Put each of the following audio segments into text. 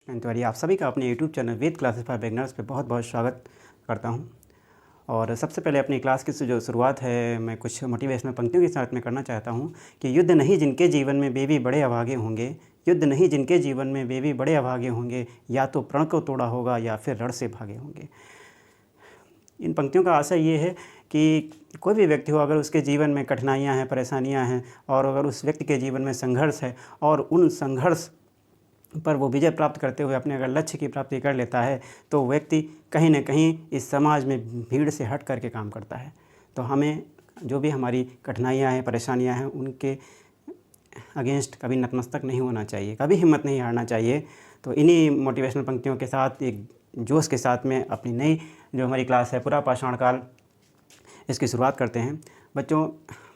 तिवारी आप सभी का अपने YouTube channel Ved classes for beginners पे बहुत बहुत स्वागत करता हूं। और सबसे पहले अपनी क्लास की जो शुरुआत है मैं कुछ मोटिवेशनल पंक्तियों के साथ में करना चाहता हूं कि युद्ध नहीं जिनके जीवन में वे भी बड़े अभागे होंगे, युद्ध नहीं जिनके जीवन में वे भी बड़े अभागे होंगे, या तो प्रण को तोड़ा होगा या फिर रण से भागे होंगे। इन पंक्तियों का आशय ये है कि कोई भी व्यक्ति हो, अगर उसके जीवन में कठिनाइयाँ हैं, परेशानियाँ हैं, और अगर उस व्यक्ति के जीवन में संघर्ष है और उन संघर्ष पर वो विजय प्राप्त करते हुए अपने अगर लक्ष्य की प्राप्ति कर लेता है तो व्यक्ति कहीं ना कहीं इस समाज में भीड़ से हट करके काम करता है। तो हमें जो भी हमारी कठिनाइयाँ हैं, परेशानियाँ हैं, उनके अगेंस्ट कभी नतमस्तक नहीं होना चाहिए, कभी हिम्मत नहीं हारना चाहिए। तो इन्हीं मोटिवेशनल पंक्तियों के साथ एक जोश के साथ में अपनी नई जो हमारी क्लास है पूरा पाषाण काल, इसकी शुरुआत करते हैं। बच्चों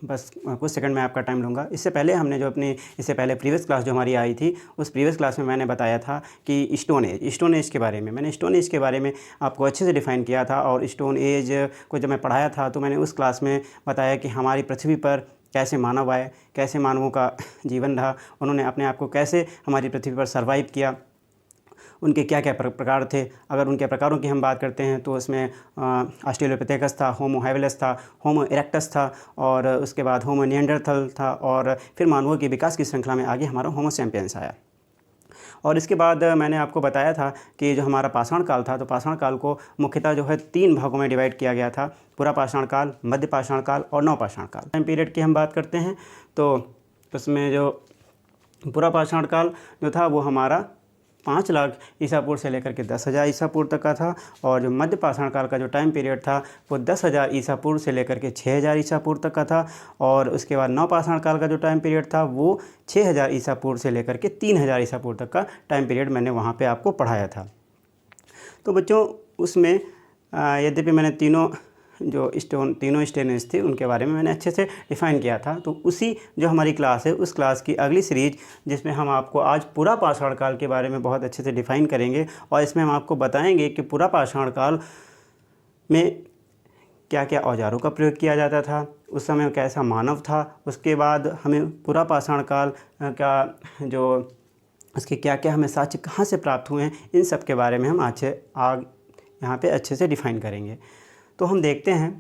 बस कुछ सेकंड में आपका टाइम लूँगा। इससे पहले प्रीवियस क्लास जो हमारी आई थी, उस प्रीवियस क्लास में मैंने बताया था कि स्टोन एज के बारे में मैंने स्टोन एज के बारे में आपको अच्छे से डिफ़ाइन किया था। और स्टोन एज को जब मैं पढ़ाया था तो मैंने उस क्लास में बताया कि हमारी पृथ्वी पर कैसे मानव आए, कैसे मानवों का जीवन रहा, उन्होंने अपने आप को कैसे हमारी पृथ्वी पर सर्वाइव किया, उनके क्या क्या प्रकार थे। अगर उनके प्रकारों की हम बात करते हैं तो उसमें ऑस्ट्रेलोपिथेकस था, होमो हैबिलिस था, होमो इरेक्टस था, और उसके बाद होमो निएंडरथल था, और फिर मानवों की विकास की श्रृंखला में आगे हमारा होमो सैपियंस आया। और इसके बाद मैंने आपको बताया था कि जो हमारा पाषाण काल था, तो पाषाण काल को मुख्यतः जो है 3 भागों में डिवाइड किया गया था: पूरा पाषाण काल, मध्य पाषाण काल और नव पाषाण काल। टाइम पीरियड की हम बात करते हैं तो उसमें जो पूरा पाषाण काल जो था वो हमारा 5 लाख ईसा पूर्व से लेकर के 10,000 ईसा पूर्व तक का था। और जो मध्य पाषाण काल का जो टाइम पीरियड था वो 10,000 ईसा पूर्व से लेकर के 6,000 ईसा पूर्व तक का था। और उसके बाद नव पाषाण काल का जो टाइम पीरियड था वो 6,000 ईसा पूर्व से लेकर के 3,000 ईसा पूर्व तक का टाइम पीरियड मैंने वहाँ पे आपको पढ़ाया था। तो बच्चों उसमें यद्यपि मैंने तीनों स्टेनेज थे उनके बारे में मैंने अच्छे से डिफ़ाइन किया था। तो उसी जो हमारी क्लास है उस क्लास की अगली सीरीज, जिसमें हम आपको आज पूरा पाषाण काल के बारे में बहुत अच्छे से डिफ़ाइन करेंगे, और इसमें हम आपको बताएंगे कि पूरा पाषाण काल में क्या क्या औजारों का प्रयोग किया जाता था, उस समय कैसा मानव था, उसके बाद हमें पूरा पाषाण काल का जो उसके क्या क्या हमें साक्ष्य कहाँ से प्राप्त हुए हैं, इन सब के बारे में हम आज यहाँ पे अच्छे से डिफ़ाइन करेंगे। तो हम देखते हैं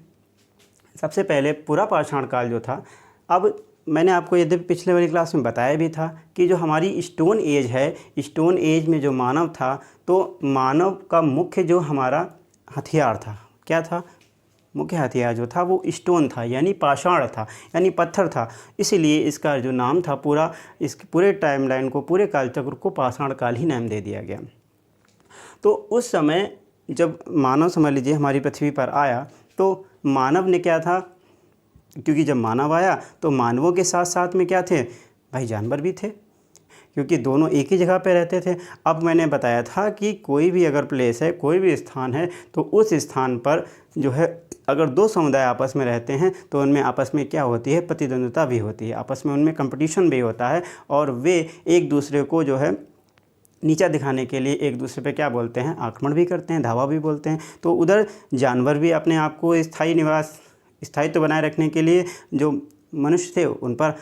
सबसे पहले पूरा पाषाण काल जो था। अब मैंने आपको यद्यपि पिछले वाली क्लास में बताया भी था कि जो हमारी स्टोन एज है, स्टोन एज में जो मानव था, तो मानव का मुख्य जो हमारा हथियार था, क्या था? मुख्य हथियार जो था वो स्टोन था, यानी पाषाण था, यानी पत्थर था। इसीलिए इसका जो नाम था इस पूरे टाइमलाइन को, पूरे कालचक्र को पाषाण काल ही नाम दे दिया गया। तो उस समय जब मानव समझ लीजिए हमारी पृथ्वी पर आया, तो मानव ने क्या था, क्योंकि जब मानव आया तो मानवों के साथ साथ में क्या थे भाई, जानवर भी थे, क्योंकि दोनों एक ही जगह पे रहते थे। अब मैंने बताया था कि कोई भी अगर प्लेस है, कोई भी स्थान है, तो उस स्थान पर जो है अगर 2 समुदाय आपस में रहते हैं तो उनमें आपस में क्या होती है, प्रतिद्वंद्विता भी होती है, आपस में उनमें कंपटीशन भी होता है, और वे एक दूसरे को जो है नीचा दिखाने के लिए एक दूसरे पे क्या बोलते हैं, आक्रमण भी करते हैं, धावा भी बोलते हैं। तो उधर जानवर भी अपने आप को स्थायित्व बनाए रखने के लिए जो मनुष्य थे उन पर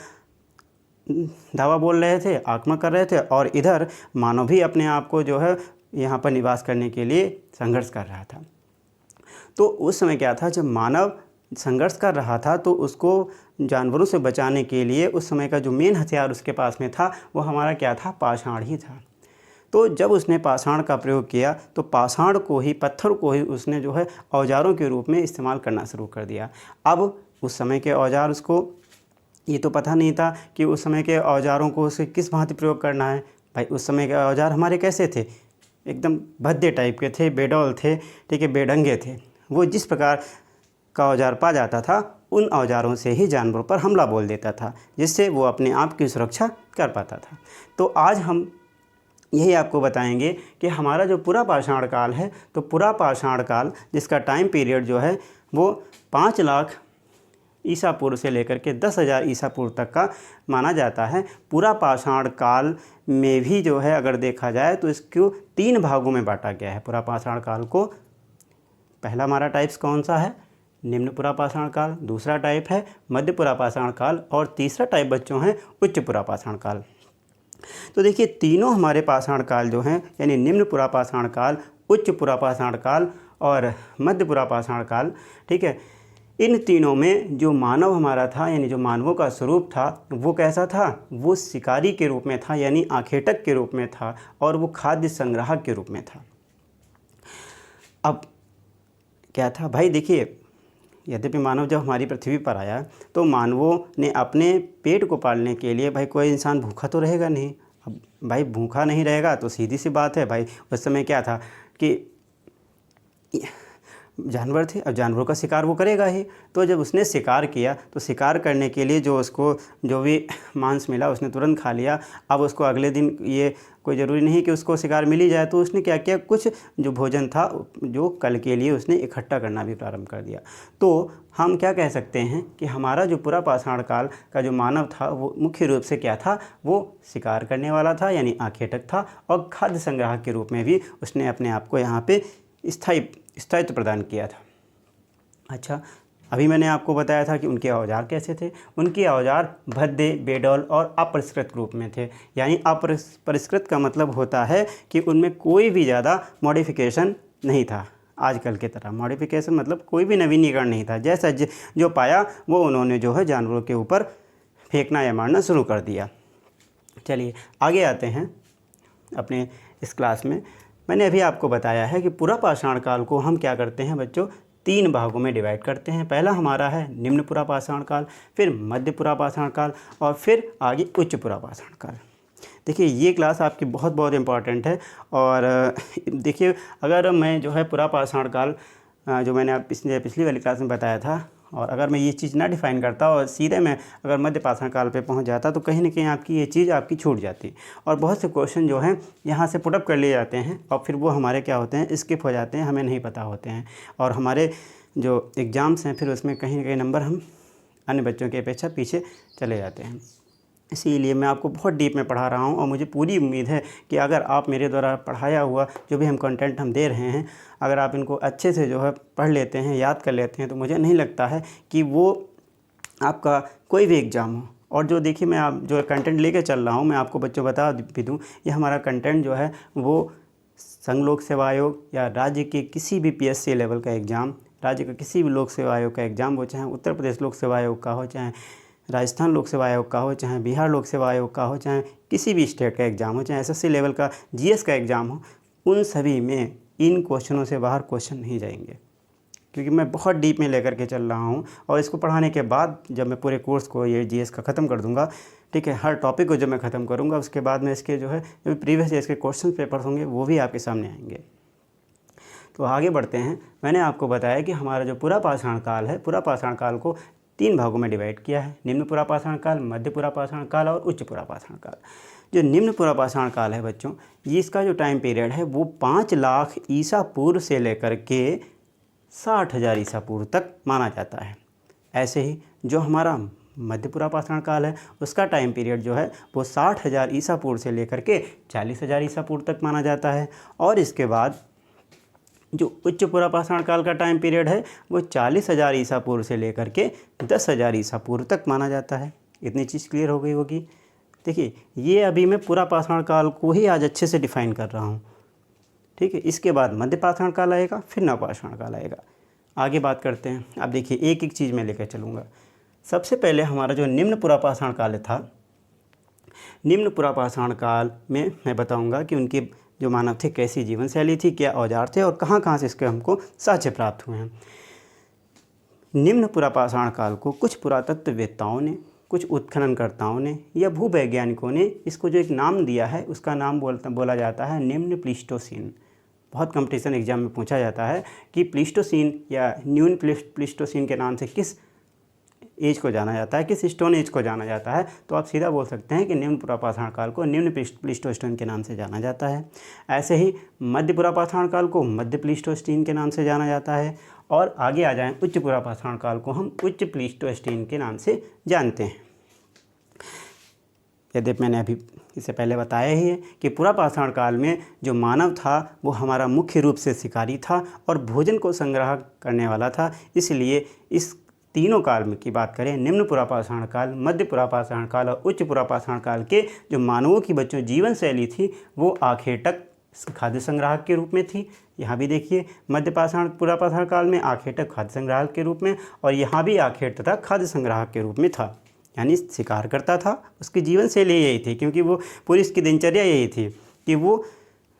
धावा बोल रहे थे, आक्रमण कर रहे थे, और इधर मानव भी अपने आप को जो है यहाँ पर निवास करने के लिए संघर्ष कर रहा था। तो उस समय क्या था, जब मानव संघर्ष कर रहा था तो उसको जानवरों से बचाने के लिए उस समय का जो मेन हथियार उसके पास में था वो हमारा क्या था, पाषाण ही था। तो जब उसने पाषाण का प्रयोग किया तो पाषाण को ही, पत्थर को ही उसने जो है औजारों के रूप में इस्तेमाल करना शुरू कर दिया। अब उस समय के औजार, उसको ये तो पता नहीं था कि उस समय के औजारों को उसे किस भांति प्रयोग करना है। भाई उस समय के औजार हमारे कैसे थे, एकदम भद्दे टाइप के थे, बेडौल थे, ठीक है, बेढंगे थे। वो जिस प्रकार का औजार पा जाता था उन औजारों से ही जानवरों पर हमला बोल देता था, जिससे वो अपने आप की सुरक्षा कर पाता था। तो आज हम यही आपको बताएंगे कि हमारा जो पूरा पाषाण काल है, तो पूरा पाषाण काल जिसका टाइम पीरियड जो है वो 5 लाख ईसा पूर्व से लेकर के 10,000 ईसा पूर्व तक का माना जाता है। पूरा पाषाण काल में भी जो है अगर देखा जाए तो इसको 3 भागों में बांटा गया है। पूरा पाषाण काल को पहला हमारा टाइप्स कौन सा है, निम्न पूरा पाषाण काल, दूसरा टाइप है मध्य पूरा पाषाण काल, और तीसरा टाइप बच्चों है उच्च पूरा पाषाण काल। तो देखिए तीनों हमारे पाषाण काल जो हैं, यानी निम्न पुरापाषाण काल, उच्च पुरापाषाण काल और मध्य पुरापाषाण काल, ठीक है, इन तीनों में जो मानव हमारा था, यानी जो मानवों का स्वरूप था, वो कैसा था? वो शिकारी के रूप में था, यानी आखेटक के रूप में था, और वो खाद्य संग्राहक के रूप में था। अब क्या था भाई, देखिए यद्यपि मानव जब हमारी पृथ्वी पर आया तो मानवों ने अपने पेट को पालने के लिए, भाई कोई इंसान भूखा तो रहेगा नहीं। अब भाई भूखा नहीं रहेगा तो सीधी सी बात है भाई, उस समय क्या था कि जानवर थे, अब जानवरों का शिकार वो करेगा ही। तो जब उसने शिकार किया तो शिकार करने के लिए जो उसको जो भी मांस मिला उसने तुरंत खा लिया। अब उसको अगले दिन ये कोई ज़रूरी नहीं कि उसको शिकार मिल ही जाए, तो उसने क्या किया, कुछ जो भोजन था जो कल के लिए उसने इकट्ठा करना भी प्रारंभ कर दिया। तो हम क्या कह सकते हैं कि हमारा जो पुरापाषाण काल का जो मानव था वो मुख्य रूप से क्या था, वो शिकार करने वाला था, यानी आखेटक था, और खाद्य संग्राहक के रूप में भी उसने अपने आप को यहाँ पे स्थायित्व प्रदान किया था। अच्छा, अभी मैंने आपको बताया था कि उनके औजार कैसे थे। उनके औजार भद्दे, बेडौल और अपरिष्कृत रूप में थे। यानी अपरिष्कृत का मतलब होता है कि उनमें कोई भी ज़्यादा मॉडिफिकेशन नहीं था। आजकल के तरह मॉडिफिकेशन मतलब कोई भी नवीनीकरण नहीं था। जैसा जो पाया वो उन्होंने जो है जानवरों के ऊपर फेंकना या मारना शुरू कर दिया। चलिए आगे आते हैं अपने इस क्लास में। मैंने अभी आपको बताया है कि पुरापाषाण काल को हम क्या करते हैं बच्चों, 3 भागों में डिवाइड करते हैं। पहला हमारा है निम्न पुरापाषाण काल, फिर मध्य पुरापाषाण काल, और फिर आगे उच्च पुरापाषाण काल। देखिए ये क्लास आपकी बहुत बहुत इम्पॉर्टेंट है। और देखिए अगर मैं जो है पुरापाषाण काल जो मैंने आप पिछली वाली क्लास में बताया था, और अगर मैं ये चीज़ ना डिफ़ाइन करता और सीधे मैं अगर मध्य पाषाण काल पे पहुंच जाता तो कहीं ना कहीं आपकी ये चीज़ आपकी छूट जाती, और बहुत से क्वेश्चन जो हैं यहाँ से पुटअप कर लिए जाते हैं और फिर वो हमारे क्या होते हैं, स्किप हो जाते हैं, हमें नहीं पता होते हैं, और हमारे जो एग्ज़ाम्स हैं फिर उसमें कहीं ना कहीं नंबर हम अन्य बच्चों की अपेक्षा पीछे चले जाते हैं। इसीलिए मैं आपको बहुत डीप में पढ़ा रहा हूँ, और मुझे पूरी उम्मीद है कि अगर आप मेरे द्वारा पढ़ाया हुआ जो भी हम कंटेंट हम दे रहे हैं, अगर आप इनको अच्छे से जो है पढ़ लेते हैं, याद कर लेते हैं, तो मुझे नहीं लगता है कि वो आपका कोई भी एग्ज़ाम हो। और जो देखिए मैं आप जो कंटेंट लेके चल रहा हूँ, मैं आपको बच्चों बता भी दूँ, ये हमारा कंटेंट जो है वो संघ लोक सेवा आयोग या राज्य के किसी भी PSC लेवल का एग्ज़ाम, राज्य का किसी भी लोक सेवा आयोग का एग्ज़ाम हो, चाहे उत्तर प्रदेश लोक सेवा आयोग का हो, चाहे राजस्थान लोक सेवा आयोग का हो, चाहे बिहार लोक सेवा आयोग का हो, चाहे किसी भी स्टेट का एग्ज़ाम हो, चाहे SSC लेवल का GS का एग्ज़ाम हो, उन सभी में इन क्वेश्चनों से बाहर क्वेश्चन नहीं जाएंगे, क्योंकि मैं बहुत डीप में लेकर के चल रहा हूँ। और इसको पढ़ाने के बाद जब मैं पूरे कोर्स को ये GS का ख़त्म कर दूँगा, ठीक है, हर टॉपिक को जब मैं ख़त्म करूँगा उसके बाद में इसके जो है जो प्रीवियस ईयर्स के क्वेश्चन पेपर्स होंगे वो भी आपके सामने आएंगे। तो आगे बढ़ते हैं। मैंने आपको बताया कि हमारा जो पुरापाषाण काल है, पुरापाषाण काल को 3 भागों में डिवाइड किया है, निम्न पुरापाषाण काल, मध्य पुरापाषाण काल और उच्च पुरापाषाण काल। जो निम्न पुरापाषाण काल है बच्चों, ये इसका जो टाइम पीरियड है वो 5 लाख ईसा पूर्व से लेकर के 60,000 ईसा पूर्व तक माना जाता है। ऐसे ही जो हमारा मध्य पुरापाषाण काल है उसका टाइम पीरियड जो है वो 60,000 ईसा पूर्व से लेकर के 40,000 ईसा पूर्व तक माना जाता है। और इसके बाद जो उच्च पुरापाषाण काल का टाइम पीरियड है वो 40,000 ईसा पूर्व से लेकर के 10,000 ईसा पूर्व तक माना जाता है। इतनी चीज़ क्लियर हो गई होगी। देखिए ये अभी मैं पुरापाषाण काल को ही आज अच्छे से डिफ़ाइन कर रहा हूँ, ठीक है। इसके बाद मध्य पाषाण काल आएगा, फिर नवपाषाण काल आएगा। आगे बात करते हैं। अब देखिए एक एक चीज़ मैं लेकर चलूँगा। सबसे पहले हमारा जो निम्न पुरापाषाण काल था, निम्न पुरापाषाण काल में मैं बताऊँगा कि उनके जो मानव थे कैसी जीवन शैली थी, क्या औजार थे और कहाँ कहाँ से इसके हमको साक्ष्य प्राप्त हुए हैं। निम्न पुरापाषाण काल को कुछ पुरातत्ववेत्ताओं ने, कुछ उत्खननकर्ताओं ने या भूवैज्ञानिकों ने इसको जो एक नाम दिया है उसका नाम बोला जाता है निम्न प्लीस्टोसीन। बहुत कंपटीशन एग्जाम में पूछा जाता है कि प्लीस्टोसीन या न्यून प्लीस्टोसीन के नाम से किस एज को जाना जाता है, किस स्टोन एज को जाना जाता है, तो आप सीधा बोल सकते हैं कि निम्न पुरापाषाण काल को निम्न प्लीस्टोस्टोन के नाम से जाना जाता है। ऐसे ही मध्य पुरापाषाण काल को मध्य प्लीस्टोस्टीन के नाम से जाना जाता है। और आगे आ जाएं उच्च पुरापाषाण काल को हम उच्च प्लीस्टोस्टीन के नाम से जानते हैं। यद्यपि मैंने अभी इससे पहले बताया ही है कि पुरापाषाण काल में जो मानव था वो हमारा मुख्य रूप से शिकारी था और भोजन को संग्रह करने वाला था। इसलिए इस तीनों काल में की बात करें, निम्न पुरापाषाण काल, मध्य पुरापाषाण काल और उच्च पुरापाषाण काल के जो मानवों की बच्चों जीवन शैली थी वो आखेटक खाद्य संग्राहक के रूप में थी। यहाँ भी देखिए मध्य पाषाण पुरापाषाण काल में आखेटक खाद्य संग्राहक के रूप में, और यहाँ भी आखेट तथा खाद्य संग्राहक के रूप में था, यानी शिकार करता था। उसकी जीवन शैली यही थी, क्योंकि वो पूरी इसकी दिनचर्या यही थी कि वो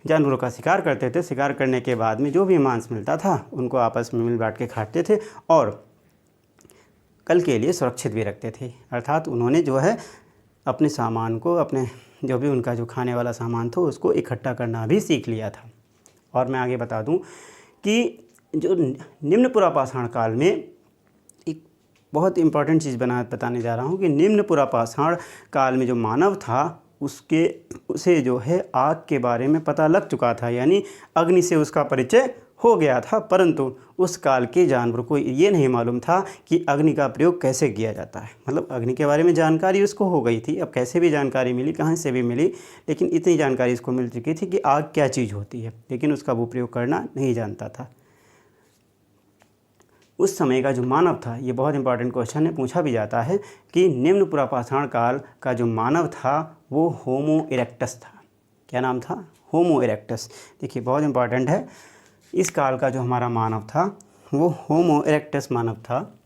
जानवरों का शिकार करते थे। शिकार करने के बाद में जो भी मांस मिलता था उनको आपस में मिल बांट के खाते थे और कल के लिए सुरक्षित भी रखते थे। अर्थात उन्होंने जो है अपने सामान को, अपने जो भी उनका जो खाने वाला सामान था उसको इकट्ठा करना भी सीख लिया था। और मैं आगे बता दूं कि जो निम्न पुरापाषाण काल में एक बहुत इम्पॉर्टेंट चीज़ बताने जा रहा हूं कि निम्न पुरापाषाण काल में जो मानव था उसे जो है आग के बारे में पता लग चुका था, यानी अग्नि से उसका परिचय हो गया था। परंतु उस काल के जानवर को ये नहीं मालूम था कि अग्नि का प्रयोग कैसे किया जाता है। मतलब अग्नि के बारे में जानकारी उसको हो गई थी, अब कैसे भी जानकारी मिली, कहाँ से भी मिली, लेकिन इतनी जानकारी इसको मिल चुकी थी कि आग क्या चीज़ होती है, लेकिन उसका वो प्रयोग करना नहीं जानता था। उस समय का जो मानव था, ये बहुत इंपॉर्टेंट क्वेश्चन है, पूछा भी जाता है कि निम्न पुरापाषाण काल का जो मानव था वो होमो इरेक्टस था। क्या नाम था? होमो इरेक्टस। देखिए बहुत इंपॉर्टेंट है, इस काल का जो हमारा मानव था वो होमो इरेक्टस मानव था।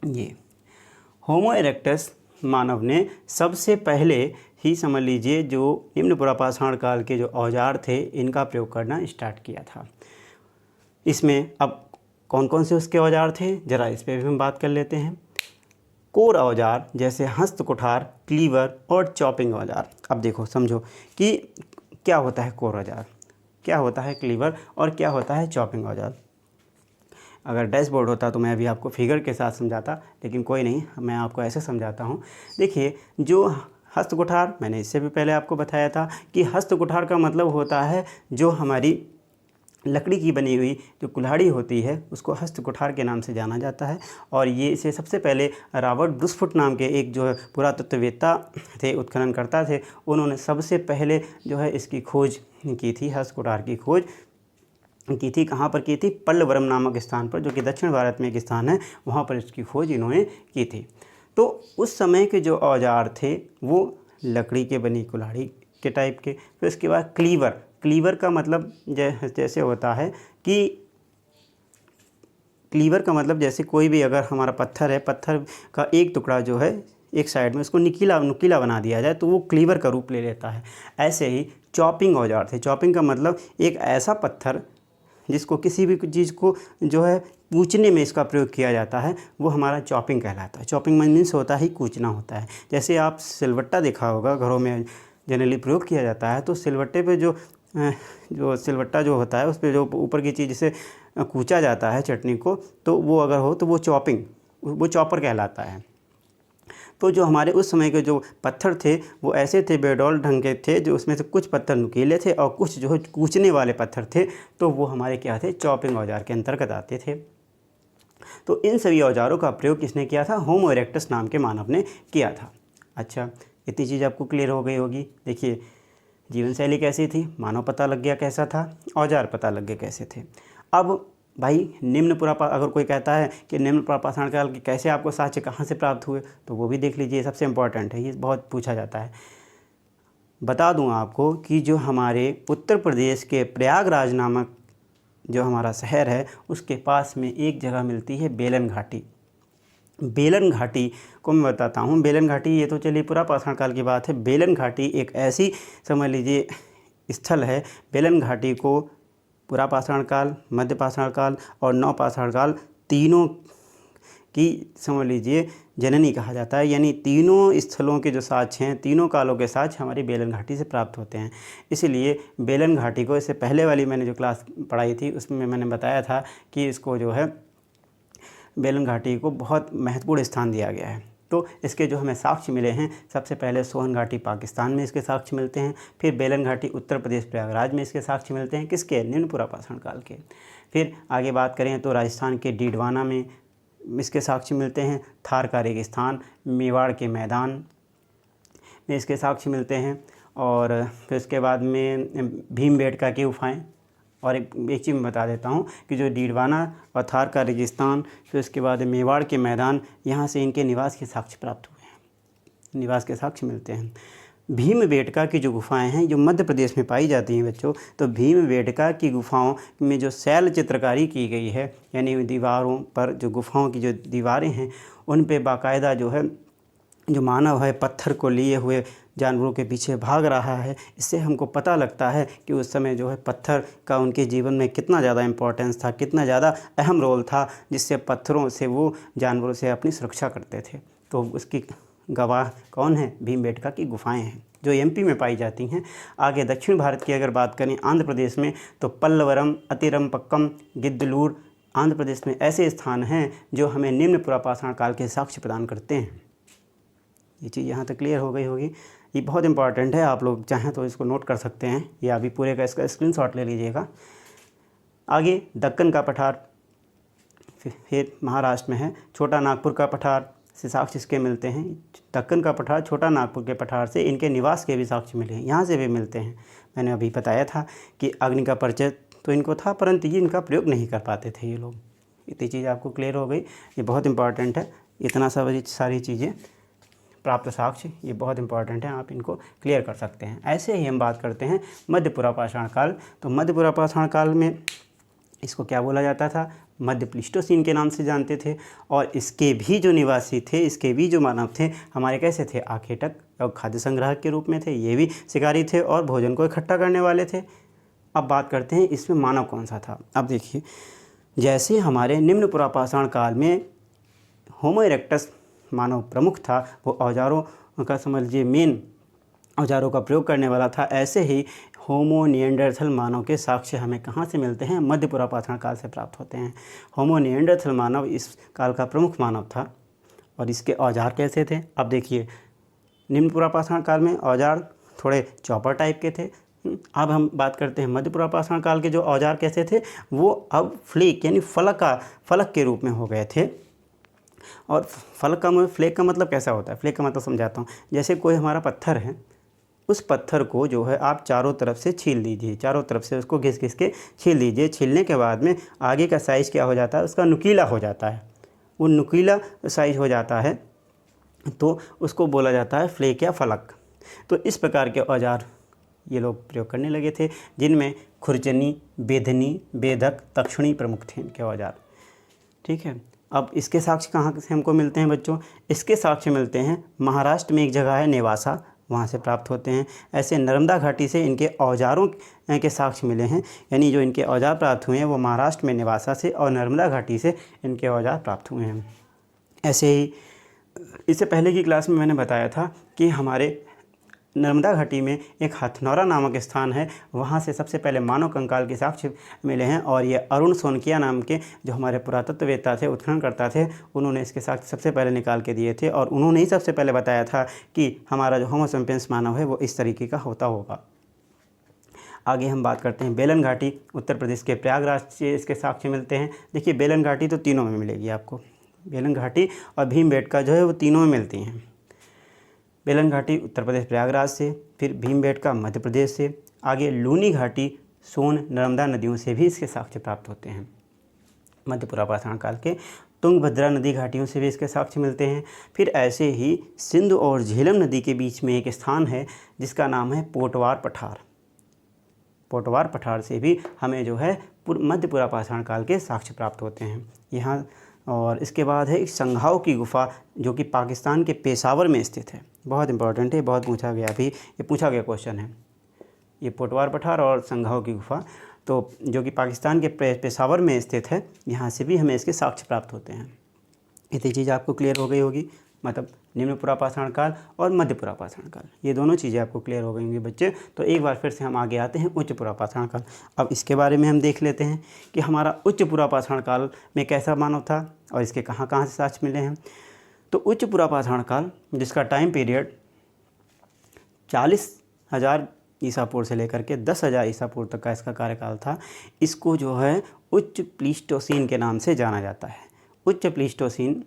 ये होमो इरेक्टस मानव ने सबसे पहले ही समझ लीजिए जो निम्न पुरापाषाण काल के जो औजार थे इनका प्रयोग करना स्टार्ट किया था। इसमें अब कौन कौन से उसके औजार थे ज़रा इस पर भी हम बात कर लेते हैं। कोर औजार जैसे हस्त कुठार, क्लीवर और चॉपिंग औजार। अब देखो समझो कि क्या होता है कोर औजार, क्या होता है क्लीवर और क्या होता है चॉपिंग औजार। अगर डैशबोर्ड होता तो मैं अभी आपको फिगर के साथ समझाता, लेकिन कोई नहीं, मैं आपको ऐसे समझाता हूँ। देखिए जो हस्त कुठार, मैंने इससे भी पहले आपको बताया था कि हस्त कुठार का मतलब होता है जो हमारी लकड़ी की बनी हुई जो कुल्हाड़ी होती है उसको हस्त कुठार के नाम से जाना जाता है। और ये इसे सबसे पहले रॉबर्ट ब्रूसफुट नाम के एक जो पुरातत्ववेत्ता थे, उत्खननकर्ता थे, उन्होंने सबसे पहले जो है इसकी खोज की थी, हस्त कुठार की खोज की थी। कहाँ पर की थी? पल्लवरम नामक स्थान पर, जो कि दक्षिण भारत में एक स्थान है, वहाँ पर इसकी खोज इन्होंने की थी। तो उस समय के जो औजार थे वो लकड़ी के बनी कुल्हाड़ी के टाइप के। फिर उसके बाद क्लीवर, क्लीवर का मतलब जैसे होता है कि क्लीवर का मतलब जैसे कोई भी अगर हमारा पत्थर है, पत्थर का एक टुकड़ा जो है एक साइड में उसको नुकीला बना दिया जाए तो वो क्लीवर का रूप ले लेता है। ऐसे ही चॉपिंग औजार थे। चॉपिंग का मतलब एक ऐसा पत्थर जिसको किसी भी चीज़ को जो है कूचने में इसका प्रयोग किया जाता है, वो हमारा चॉपिंग कहलाता है। चॉपिंग मीन्स होता ही कूचना होता है। जैसे आप सिलवट्टा देखा होगा, घरों में जनरली प्रयोग किया जाता है, तो सिलवट्टे पे जो सिलवट्टा जो होता है उस पर जो ऊपर की चीज़ से कूचा जाता है चटनी को, तो वो अगर हो तो वो चॉपर कहलाता है। तो जो हमारे उस समय के जो पत्थर थे वो ऐसे थे, बेडौल ढंग के थे, जो उसमें से कुछ पत्थर नुकीले थे और कुछ जो है कूचने वाले पत्थर थे, तो वो हमारे क्या थे? चॉपिंग औजार के अंतर्गत आते थे। तो इन सभी औजारों का प्रयोग किसने किया था? होमो इरेक्टस नाम के मानव ने किया था। अच्छा, इतनी चीज़ आपको क्लियर हो गई होगी। देखिए जीवन शैली कैसी थी, मानव पता लग गया कैसा था, औजार पता लग गए कैसे थे। अब भाई अगर कोई कहता है कि निम्न पुरापाषाण काल के कैसे आपको साक्ष्य कहाँ से प्राप्त हुए, तो वो भी देख लीजिए, सबसे इम्पॉर्टेंट है, ये बहुत पूछा जाता है। बता दूं आपको कि जो हमारे उत्तर प्रदेश के प्रयागराज नामक जो हमारा शहर है उसके पास में एक जगह मिलती है बेलन घाटी। बेलन घाटी को मैं बताता हूँ। बेलन घाटी, ये तो चलिए पुरापाषाण काल की बात है। बेलन घाटी एक ऐसी समझ लीजिए स्थल है, बेलन घाटी को पुरापाषाण काल, मध्यपाषाण काल और नवपाषाण काल तीनों की समझ लीजिए जननी कहा जाता है। यानी तीनों स्थलों के जो साक्ष्य हैं, तीनों कालों के साक्ष्य हमारी बेलन घाटी से प्राप्त होते हैं। इसलिए बेलन घाटी को, इससे पहले वाली मैंने जो क्लास पढ़ाई थी उसमें मैंने बताया था कि इसको जो है बेलन घाटी को बहुत महत्वपूर्ण स्थान दिया गया है। तो इसके जो हमें साक्ष्य मिले हैं, सबसे पहले सोहन घाटी पाकिस्तान में इसके साक्ष्य मिलते हैं, फिर बेलन घाटी उत्तर प्रदेश प्रयागराज में इसके साक्ष्य मिलते हैं। किसके? निम्न पुरापाषाण काल के। फिर आगे बात करें तो राजस्थान के डीडवाना में इसके साक्ष्य मिलते हैं, थार का रेगिस्तान, मेवाड़ के मैदान में इसके साक्ष्य मिलते हैं, और फिर इसके बाद में भीमबेटका की गुफाएँ और एक चीज़ मैं बता देता हूँ कि जो डीडवाना और थार का रेगिस्तान, फिर उसके बाद मेवाड़ के मैदान, यहाँ से इनके निवास के साक्ष्य प्राप्त हुए हैं, निवास के साक्ष्य मिलते हैं। भीमबेटका की जो गुफाएं हैं जो मध्य प्रदेश में पाई जाती हैं बच्चों, तो भीमबेटका की गुफाओं में जो शैल चित्रकारी की गई है, यानी दीवारों पर जो गुफाओं की जो दीवारें हैं उन पे बाकायदा जो है जो मानव है पत्थर को लिए हुए जानवरों के पीछे भाग रहा है। इससे हमको पता लगता है कि उस समय जो है पत्थर का उनके जीवन में कितना ज़्यादा इम्पोर्टेंस था, कितना ज़्यादा अहम रोल था, जिससे पत्थरों से वो जानवरों से अपनी सुरक्षा करते थे। तो उसकी गवाह कौन है? भीमबेटका की गुफाएं हैं जो एमपी में पाई जाती हैं। आगे दक्षिण भारत की अगर बात करें आंध्र प्रदेश में, तो पल्लवरम, अतिरमपक्कम, गिद्दलूर आंध्र प्रदेश में ऐसे स्थान हैं जो हमें निम्न पुरापाषाण काल के साक्ष्य प्रदान करते हैं। ये चीज़ यहाँ तक क्लियर हो गई होगी। ये बहुत इंपॉर्टेंट है, आप लोग चाहें तो इसको नोट कर सकते हैं या अभी पूरे का इसका स्क्रीनशॉट ले लीजिएगा। आगे दक्कन का पठार फिर महाराष्ट्र में है। छोटा नागपुर का पठार से साक्ष्य इसके मिलते हैं। दक्कन का पठार छोटा नागपुर के पठार से इनके निवास के भी साक्ष्य मिले हैं, यहाँ से भी मिलते हैं। मैंने अभी बताया था कि अग्नि का परिचय तो इनको था, परंतु ये इनका प्रयोग नहीं कर पाते थे ये लोग। इतनी चीज़ आपको क्लियर हो गई, ये बहुत इंपॉर्टेंट है। इतना सारी चीज़ें प्राप्त साक्ष्य ये बहुत इंपॉर्टेंट है, आप इनको क्लियर कर सकते हैं। ऐसे ही हम बात करते हैं मध्य पुरापाषाण काल। तो मध्य पुरापाषाण काल में इसको क्या बोला जाता था? मध्य प्लीस्टोसीन के नाम से जानते थे। और इसके भी जो निवासी थे, इसके भी जो मानव थे, हमारे कैसे थे? आखेटक और खाद्य संग्राहक के रूप में थे। ये भी शिकारी थे और भोजन को इकट्ठा करने वाले थे। अब बात करते हैं इसमें मानव कौन सा था। अब देखिए, जैसे हमारे निम्न पुरापाषाण काल में होमो इरेक्टस मानव प्रमुख था, वो औजारों का समझ लीजिए मेन औजारों का प्रयोग करने वाला था, ऐसे ही होमो निएंडरथल मानव के साक्ष्य हमें कहाँ से मिलते हैं? मध्य पुरापाषाण काल से प्राप्त होते हैं। होमो निएंडरथल मानव इस काल का प्रमुख मानव था। और इसके औजार कैसे थे? अब देखिए, निम्न पुरापाषाण काल में औजार थोड़े चॉपर टाइप के थे। अब हम बात करते हैं मध्य पुरापाषाण काल के जो औजार कैसे थे, वो अब फ्लेक यानी फलक के रूप में हो गए थे। और फ्लेक का मतलब कैसा होता है? फ्लेक का मतलब समझाता हूँ। जैसे कोई हमारा पत्थर है, उस पत्थर को जो है आप चारों तरफ से छील दीजिए, चारों तरफ से उसको घिस के छील दीजिए। छीलने के बाद में आगे का साइज़ क्या हो जाता है? उसका नुकीला हो जाता है। वो नुकीला साइज़ हो जाता है तो उसको बोला जाता है फ्लेक या फलक। तो इस प्रकार के औजार ये लोग प्रयोग करने लगे थे, जिनमें खुरचनी, बेधनी, बेधक, तक्षणी प्रमुख थे इनके औजार। ठीक है। अब इसके साक्ष्य कहाँ से हमको मिलते हैं बच्चों? इसके साक्ष्य मिलते हैं महाराष्ट्र में एक जगह है नेवासा, वहाँ से प्राप्त होते हैं। ऐसे नर्मदा घाटी से इनके औजारों के साक्ष्य मिले हैं, यानी जो इनके औजार प्राप्त हुए हैं वो महाराष्ट्र में नेवासा से और नर्मदा घाटी से इनके औजार प्राप्त हुए हैं। ऐसे ही इससे पहले की क्लास में मैंने बताया था कि हमारे नर्मदा घाटी में एक हथनौरा नामक स्थान है, वहाँ से सबसे पहले मानव कंकाल के साक्ष्य मिले हैं। और ये अरुण सोनकिया नाम के जो हमारे पुरातत्ववेत्ता थे, उत्खननकर्ता थे, उन्होंने इसके साक्ष्य सबसे पहले निकाल के दिए थे। और उन्होंने ही सबसे पहले बताया था कि हमारा जो होमो सेपियंस मानव है वो इस तरीके का होता होगा। आगे हम बात करते हैं बेलन घाटी, उत्तर प्रदेश के प्रयागराज से इसके साक्ष्य मिलते हैं। देखिए, बेलन घाटी तो तीनों में मिलेगी आपको, बेलन घाटी और भीमबेटका जो है वो तीनों में मिलती हैं। बेलन घाटी उत्तर प्रदेश प्रयागराज से, फिर भीमबेटका मध्य प्रदेश से, आगे लूनी घाटी सोन नर्मदा नदियों से भी इसके साक्ष्य प्राप्त होते हैं। मध्य पुरापाषाण काल के तुंगभद्रा नदी घाटियों से भी इसके साक्ष्य मिलते हैं। फिर ऐसे ही सिंधु और झेलम नदी के बीच में एक स्थान है जिसका नाम है पोटवार पठार। पोटवार पठार से भी हमें जो है मध्य पुरापाषाण काल के साक्ष्य प्राप्त होते हैं यहाँ। और इसके बाद है संघाओं की गुफा, जो कि पाकिस्तान के पेशावर में स्थित है। बहुत इंपॉर्टेंट है, बहुत पूछा गया, अभी ये पूछा गया क्वेश्चन है। ये पोटवार पठार और संघाओं की गुफा, तो जो कि पाकिस्तान के पेशावर में स्थित है, यहाँ से भी हमें इसके साक्ष्य प्राप्त होते हैं। इतनी चीज़ आपको क्लियर हो गई होगी, मतलब निम्न पुरापाषाण काल और मध्य पुरापाषाण काल, ये दोनों चीज़ें आपको क्लियर हो गई होंगी बच्चे। तो एक बार फिर से हम आगे आते हैं उच्च पुरापाषाण काल। अब इसके बारे में हम देख लेते हैं कि हमारा उच्च पुरापाषाण काल में कैसा मानव था और इसके कहाँ कहाँ से साक्ष्य मिले हैं। तो उच्च पुरापाषाण काल, जिसका टाइम पीरियड 40,000 ईसा पूर्व से लेकर के 10,000 ईसा पूर्व तक का इसका कार्यकाल था, इसको जो है उच्च प्लीस्टोसीन के नाम से जाना जाता है। उच्च प्लीस्टोसीन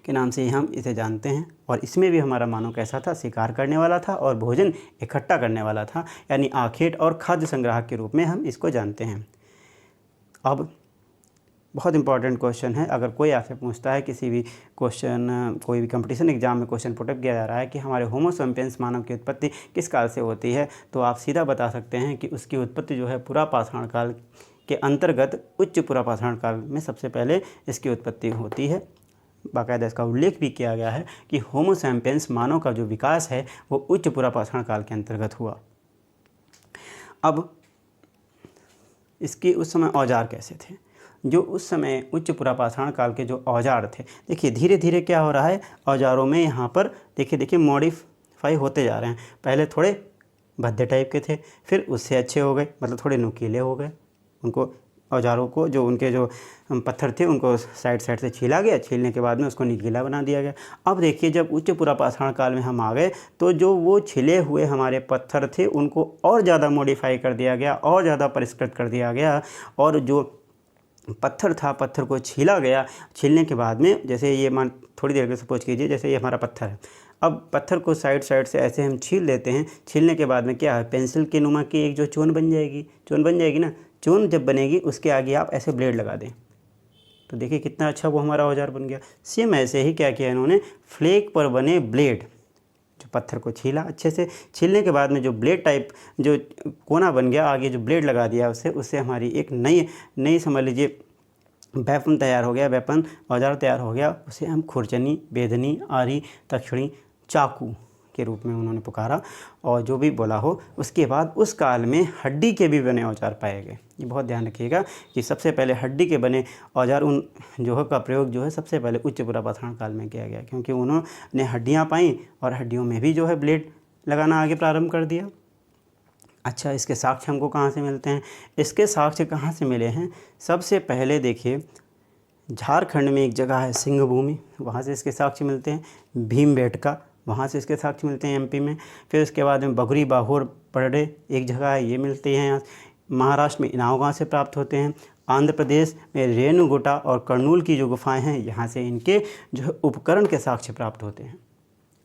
के नाम से हम इसे जानते हैं। और इसमें भी हमारा मानव कैसा था, शिकार करने वाला था और भोजन इकट्ठा करने वाला था, यानी आखेट और खाद्य संग्राहक के रूप में हम इसको जानते हैं। अब बहुत इंपॉर्टेंट क्वेश्चन है, अगर कोई आपसे पूछता है किसी भी क्वेश्चन, कोई भी कंपटीशन एग्जाम में क्वेश्चन पुटअप किया जा रहा है कि हमारे होमो सैपियंस मानव की उत्पत्ति किस काल से होती है, तो आप सीधा बता सकते हैं कि उसकी उत्पत्ति जो है पुरापाषाण काल के अंतर्गत उच्च पुरापाषाण काल में सबसे पहले इसकी उत्पत्ति होती है। बाकायदा इसका उल्लेख भी किया गया है कि होमो सैपियंस मानव का जो विकास है वो उच्च पुरापाषाण काल के अंतर्गत हुआ। अब इसके उस समय औजार कैसे थे, जो उस समय उच्च पुरापाषाण काल के जो औजार थे, देखिए धीरे धीरे क्या हो रहा है, औजारों में यहाँ पर देखिए मॉडिफाई होते जा रहे हैं। पहले थोड़े भद्दे टाइप के थे, फिर उससे अच्छे हो गए, मतलब थोड़े नुकीले हो गए। उनको औजारों को, जो उनके जो पत्थर थे उनको साइड साइड से छीला गया, छीलने के बाद में उसको नुकीला बना दिया गया। अब देखिए जब उच्च पुरापाषाण काल में हम आ गए तो जो वो छिले हुए हमारे पत्थर थे उनको और ज़्यादा मॉडिफाई कर दिया गया, और ज़्यादा परिष्कृत कर दिया गया, और जो पत्थर था, पत्थर को छीला गया। छीलने के बाद में जैसे ये मान थोड़ी देर के सपोज कीजिए, जैसे ये हमारा पत्थर है, अब पत्थर को साइड साइड से ऐसे हम छील देते हैं। छीलने के बाद में क्या है, पेंसिल के नुमा की एक जो चोन बन जाएगी ना। चोन जब बनेगी उसके आगे आप ऐसे ब्लेड लगा दें, तो देखिए कितना अच्छा वो हमारा औजार बन गया। सेम ऐसे ही क्या किया इन्होंने, फ्लेक पर बने ब्लेड, जो पत्थर को छीला अच्छे से, छीलने के बाद में जो ब्लेड टाइप जो कोना बन गया, आगे जो ब्लेड लगा दिया उससे हमारी एक नई समझ लीजिए वेपन तैयार हो गया, वेपन औजार तैयार हो गया। उसे हम खुरचनी, बेदनी, आरी, तक्षणी, चाकू के रूप में उन्होंने पुकारा, और जो भी बोला हो। उसके बाद उस काल में हड्डी के भी बने औजार पाए गए। ये बहुत ध्यान रखिएगा कि सबसे पहले हड्डी के बने औजार उन जो है का प्रयोग जो है सबसे पहले उच्च पुरापाषाण काल में किया गया, क्योंकि उन्होंने हड्डियाँ पाई और हड्डियों में भी जो है ब्लेड लगाना आगे प्रारंभ कर दिया। अच्छा, इसके साक्ष्य हमको कहाँ से मिलते हैं, इसके साक्ष्य कहाँ से मिले हैं, सबसे पहले देखिए झारखंड में एक जगह है सिंहभूमि, वहाँ से इसके साक्ष्य मिलते हैं। भीमबेटका, वहाँ से इसके साक्ष्य मिलते हैं एमपी में। फिर उसके बाद में बगुरी बाहोर परडे एक जगह है, ये मिलते हैं यहाँ। महाराष्ट्र में इनावगांव से प्राप्त होते हैं। आंध्र प्रदेश में रेणुगुटा और कर्नूल की जो गुफाएं हैं, यहाँ से इनके जो है उपकरण के साक्ष्य प्राप्त होते हैं।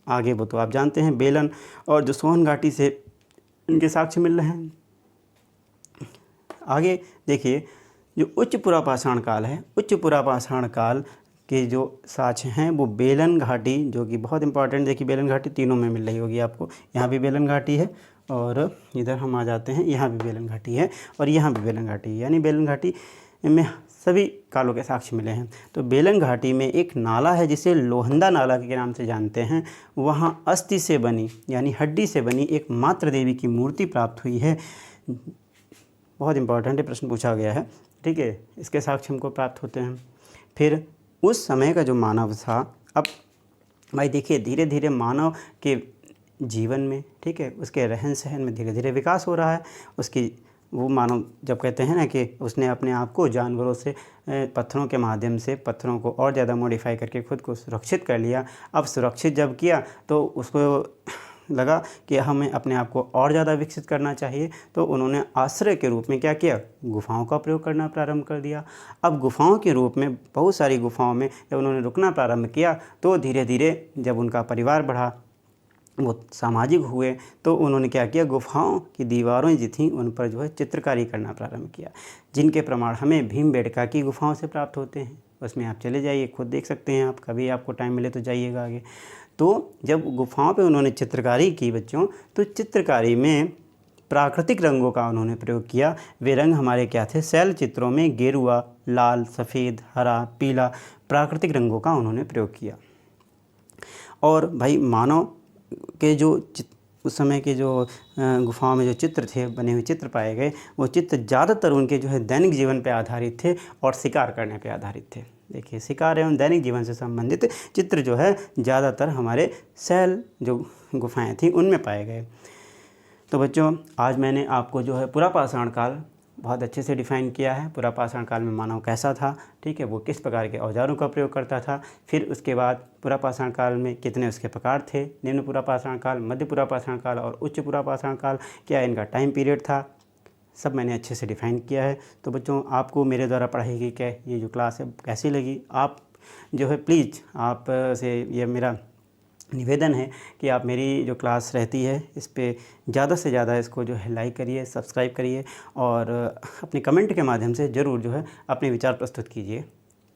आगे वो तो आप जानते हैं, बेलन और जो सोहन घाटी से इनके साक्ष्य मिल रहे हैं। आगे देखिए जो उच्च पुरापाषाण काल है, उच्च पुरापाषाण काल के जो साक्ष्य हैं वो बेलन घाटी, जो कि बहुत इंपॉर्टेंट, देखिए बेलन घाटी तीनों में मिल रही होगी आपको। यहाँ भी बेलन घाटी है और इधर हम आ जाते हैं, यहाँ भी बेलन घाटी है और यहाँ भी बेलन घाटी है, यानी बेलन घाटी में सभी कालों के साक्ष्य मिले हैं। तो बेलन घाटी में एक नाला है जिसे लोहंदा नाला के नाम से जानते हैं। वहाँ अस्थि से बनी, यानी हड्डी से बनी एक मातृ देवी की मूर्ति प्राप्त हुई है। बहुत इंपॉर्टेंट है, प्रश्न पूछा गया है, ठीक है। इसके साक्ष्य हमको प्राप्त होते हैं। फिर उस समय का जो मानव था, अब भाई देखिए धीरे धीरे मानव के जीवन में, ठीक है, उसके रहन सहन में धीरे धीरे विकास हो रहा है। उसकी वो मानव जब कहते हैं ना कि उसने अपने आप को जानवरों से, पत्थरों के माध्यम से पत्थरों को और ज़्यादा मॉडिफाई करके खुद को सुरक्षित कर लिया। अब सुरक्षित जब किया तो उसको लगा कि हमें अपने आप को और ज़्यादा विकसित करना चाहिए, तो उन्होंने आश्रय के रूप में क्या किया, गुफाओं का प्रयोग करना प्रारंभ कर दिया। अब गुफाओं के रूप में बहुत सारी गुफाओं में जब उन्होंने रुकना प्रारंभ किया तो धीरे धीरे जब उनका परिवार बढ़ा, वो सामाजिक हुए, तो उन्होंने क्या किया, गुफाओं की दीवारें जो थीं उन पर जो है चित्रकारी करना प्रारंभ किया, जिनके प्रमाण हमें भीमबेटका की गुफाओं से प्राप्त होते हैं। उसमें आप चले जाइए, खुद देख सकते हैं आप, कभी आपको टाइम मिले तो जाइएगा आगे। तो जब गुफाओं पे उन्होंने चित्रकारी की बच्चों, तो चित्रकारी में प्राकृतिक रंगों का उन्होंने प्रयोग किया। वे रंग हमारे क्या थे, शैल चित्रों में गेरुआ, लाल, सफ़ेद, हरा, पीला प्राकृतिक रंगों का उन्होंने प्रयोग किया। और भाई मानव के जो उस समय के जो गुफाओं में जो चित्र थे, बने हुए चित्र पाए गए, वो चित्र ज़्यादातर उनके जो है दैनिक जीवन पे आधारित थे और शिकार करने पे आधारित थे। देखिए शिकार एवं दैनिक जीवन से संबंधित चित्र जो है ज़्यादातर हमारे शैल जो गुफाएं थी उनमें पाए गए। तो बच्चों आज मैंने आपको जो है पुरापाषाण काल बहुत अच्छे से डिफ़ाइन किया है। पुरापाषाण काल में मानव कैसा था, ठीक है, वो किस प्रकार के औजारों का प्रयोग करता था। फिर उसके बाद पुरापाषाण काल में कितने उसके प्रकार थे, निम्न पुरापाषाण काल, मध्य पुरापाषाण काल और उच्च पुरापाषाण काल, क्या इनका टाइम पीरियड था, सब मैंने अच्छे से डिफ़ाइन किया है। तो बच्चों आपको मेरे द्वारा पढ़ाई की क्या ये जो क्लास है कैसी लगी, आप जो है प्लीज़ आप से ये मेरा निवेदन है कि आप मेरी जो क्लास रहती है इस पे ज़्यादा से ज़्यादा इसको जो है लाइक करिए, सब्सक्राइब करिए और अपने कमेंट के माध्यम से ज़रूर जो है अपने विचार प्रस्तुत कीजिए।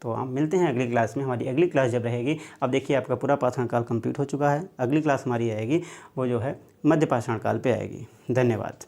तो हम मिलते हैं अगली क्लास में। हमारी अगली क्लास जब रहेगी, अब देखिए आपका पूरा पाषाण काल कंप्लीट हो चुका है। अगली क्लास हमारी आएगी वो जो है मध्य पाषाण काल पे आएगी। धन्यवाद।